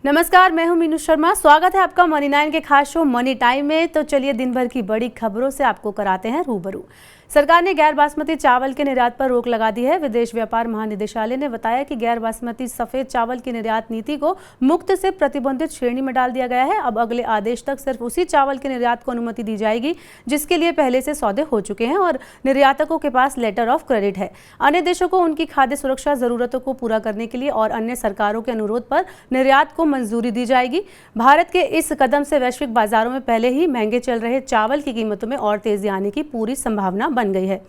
नमस्कार, मैं हूं मीनू शर्मा। स्वागत है आपका मनी 9 के खास शो मनी टाइम में। तो चलिए दिन भर की बड़ी खबरों से आपको कराते हैं रूबरू। सरकार ने गैर बासमती चावल के निर्यात पर रोक लगा दी है। विदेश व्यापार महानिदेशालय ने बताया कि गैर बासमती सफेद चावल की निर्यात नीति को मुक्त से प्रतिबंधित श्रेणी में डाल दिया गया है। अब अगले आदेश तक सिर्फ उसी चावल के निर्यात को अनुमति दी जाएगी जिसके लिए पहले से सौदे हो चुके हैं और निर्यातकों के पास लेटर ऑफ क्रेडिट है। अन्य देशों को उनकी खाद्य सुरक्षा जरूरतों को पूरा करने के लिए और अन्य सरकारों के अनुरोध पर निर्यात को मंजूरी दी जाएगी। भारत के इस कदम से वैश्विक बाजारों में पहले ही महंगे चल रहे चावल की कीमतों में और तेजी आने की पूरी संभावना बन गई है।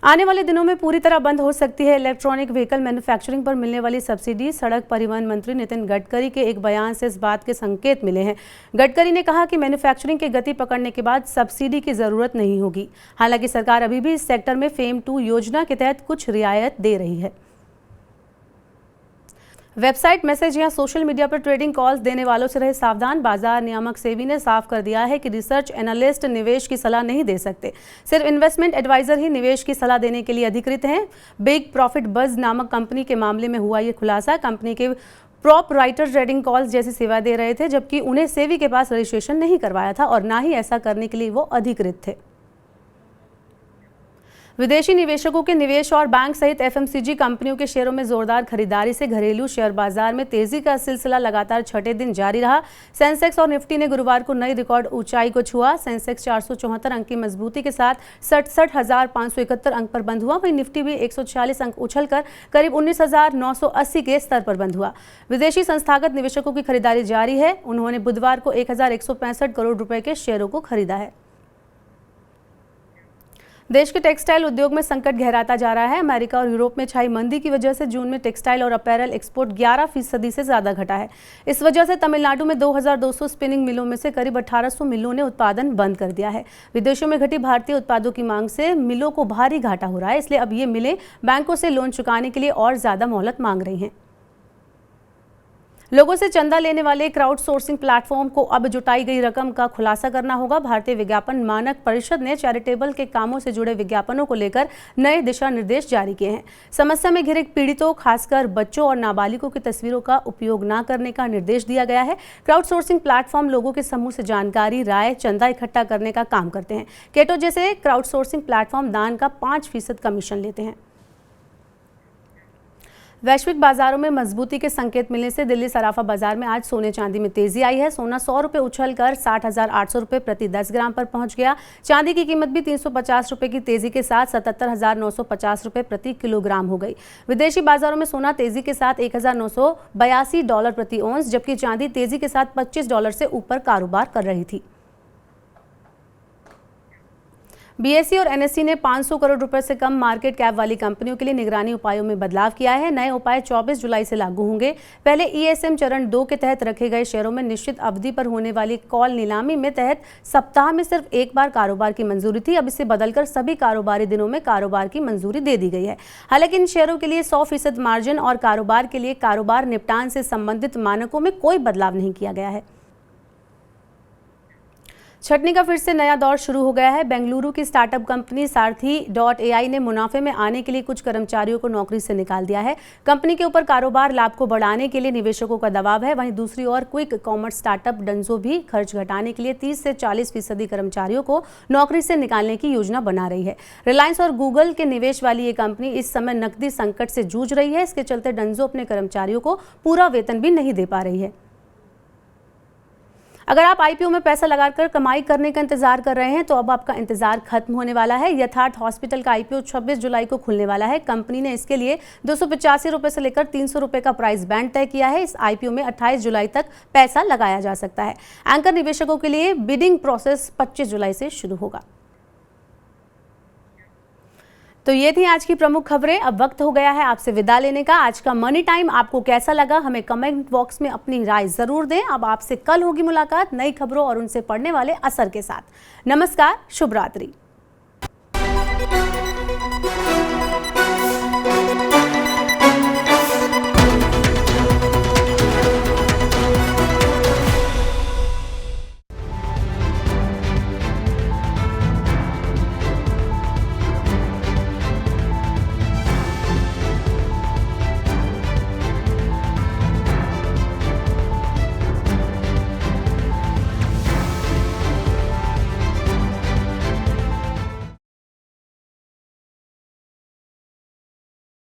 आने वाले दिनों में पूरी तरह बंद हो सकती है इलेक्ट्रॉनिक व्हीकल मैन्युफैक्चरिंग पर मिलने वाली सब्सिडी। सड़क परिवहन मंत्री नितिन गडकरी के एक बयान से इस बात के संकेत मिले हैं। गडकरी ने कहा कि मैन्युफैक्चरिंग की गति पकड़ने के बाद सब्सिडी की जरूरत नहीं होगी। हालांकि सरकार अभी भी इस सेक्टर में फेम 2 योजना के तहत कुछ रियायत दे रही है। वेबसाइट, मैसेज या सोशल मीडिया पर ट्रेडिंग कॉल्स देने वालों से रहे सावधान। बाजार नियामक सेबी ने साफ कर दिया है कि रिसर्च एनालिस्ट निवेश की सलाह नहीं दे सकते। सिर्फ इन्वेस्टमेंट एडवाइजर ही निवेश की सलाह देने के लिए अधिकृत हैं। बिग प्रॉफिट बज नामक कंपनी के मामले में हुआ ये खुलासा। कंपनी के प्रॉप राइटर ट्रेडिंग कॉल्स जैसी सेवा दे रहे थे, जबकि उन्हें सेबी के पास रजिस्ट्रेशन नहीं करवाया था और ना ही ऐसा करने के लिए वो अधिकृत थे। विदेशी निवेशकों के निवेश और बैंक सहित एफएमसीजी कंपनियों के शेयरों में जोरदार खरीदारी से घरेलू शेयर बाजार में तेजी का सिलसिला लगातार छठे दिन जारी रहा। सेंसेक्स और निफ्टी ने गुरुवार को नई रिकॉर्ड ऊंचाई को छुआ। सेंसेक्स 474 अंक की मजबूती के साथ 67,571 अंक पर बंद हुआ। वहीं निफ्टी भी 146 अंक उछलकर करीब 19,980 के स्तर पर बंद हुआ। विदेशी संस्थागत निवेशकों की खरीदारी जारी है। उन्होंने बुधवार को 1,165 करोड़ रुपए के शेयरों को खरीदा है। देश के टेक्सटाइल उद्योग में संकट गहराता जा रहा है। अमेरिका और यूरोप में छाई मंदी की वजह से जून में टेक्सटाइल और अपैरल एक्सपोर्ट 11% से ज्यादा घटा है। इस वजह से तमिलनाडु में 2,200 स्पिनिंग मिलों में से करीब 1,800 मिलों ने उत्पादन बंद कर दिया है। विदेशों में घटी भारतीय उत्पादों की मांग से मिलों को भारी घाटा हो रहा है। इसलिए अब ये मिलें बैंकों से लोन चुकाने के लिए और ज्यादा मोहलत मांग रही हैं। लोगों से चंदा लेने वाले क्राउड सोर्सिंग प्लेटफॉर्म को अब जुटाई गई रकम का खुलासा करना होगा। भारतीय विज्ञापन मानक परिषद ने चैरिटेबल के कामों से जुड़े विज्ञापनों को लेकर नए दिशा निर्देश जारी किए हैं। समस्या में घिरे पीड़ितों, खासकर बच्चों और नाबालिगों की तस्वीरों का उपयोग न करने का निर्देश दिया गया है। क्राउड सोर्सिंग प्लेटफॉर्म लोगों के समूह से जानकारी, राय, चंदा इकट्ठा करने का काम करते हैं। केटो जैसे क्राउड सोर्सिंग प्लेटफॉर्म दान का 5% कमीशन लेते हैं। वैश्विक बाजारों में मजबूती के संकेत मिलने से दिल्ली सराफा बाजार में आज सोने चांदी में तेजी आई है। सोना 100 रुपये उछलकर 60,800 रुपये प्रति 10 ग्राम पर पहुंच गया। चांदी की कीमत भी 350 रुपये की तेजी के साथ 77,950 रुपये प्रति किलोग्राम हो गई। विदेशी बाजारों में सोना तेजी के साथ $1,982 प्रति औंस, जबकि चांदी तेजी के साथ $25 से ऊपर कारोबार कर रही थी। बीएसई और एनएसई ने 500 करोड़ रुपए से कम मार्केट कैप वाली कंपनियों के लिए निगरानी उपायों में बदलाव किया है। नए उपाय 24 जुलाई से लागू होंगे। पहले ईएसएम चरण 2 के तहत रखे गए शेयरों में निश्चित अवधि पर होने वाली कॉल नीलामी में तहत सप्ताह में सिर्फ एक बार कारोबार की मंजूरी थी। अब इसे बदलकर सभी कारोबारी दिनों में कारोबार की मंजूरी दे दी गई है। हालांकि इन शेयरों के लिए 100% मार्जिन और कारोबार के लिए कारोबार निपटान से संबंधित मानकों में कोई बदलाव नहीं किया गया है। छटनी का फिर से नया दौर शुरू हो गया है। बेंगलुरु की स्टार्टअप कंपनी सारथी.ai ने मुनाफे में आने के लिए कुछ कर्मचारियों को नौकरी से निकाल दिया है। कंपनी के ऊपर कारोबार लाभ को बढ़ाने के लिए निवेशकों का दबाव है। वहीं दूसरी ओर क्विक कॉमर्स स्टार्टअप डंजो भी खर्च घटाने के लिए 30 से 40% कर्मचारियों को नौकरी से निकालने की योजना बना रही है। रिलायंस और गूगल के निवेश वाली ये कंपनी इस समय नकदी संकट से जूझ रही है। इसके चलते डंजो अपने कर्मचारियों को पूरा वेतन भी नहीं दे पा रही है। अगर आप आईपीओ में पैसा लगाकर कमाई करने का इंतजार कर रहे हैं तो अब आपका इंतजार खत्म होने वाला है। यथार्थ हॉस्पिटल का आईपीओ 26 जुलाई को खुलने वाला है। कंपनी ने इसके लिए 285 रुपये से लेकर 300 रुपये का प्राइस बैंड तय किया है। इस आईपीओ में 28 जुलाई तक पैसा लगाया जा सकता है। एंकर निवेशकों के लिए बिडिंग प्रोसेस 25 जुलाई से शुरू होगा। तो ये थी आज की प्रमुख खबरें। अब वक्त हो गया है आपसे विदा लेने का। आज का मनी टाइम आपको कैसा लगा, हमें कमेंट बॉक्स में अपनी राय जरूर दें। अब आपसे कल होगी मुलाकात नई खबरों और उनसे पढ़ने वाले असर के साथ। नमस्कार, शुभ रात्रि।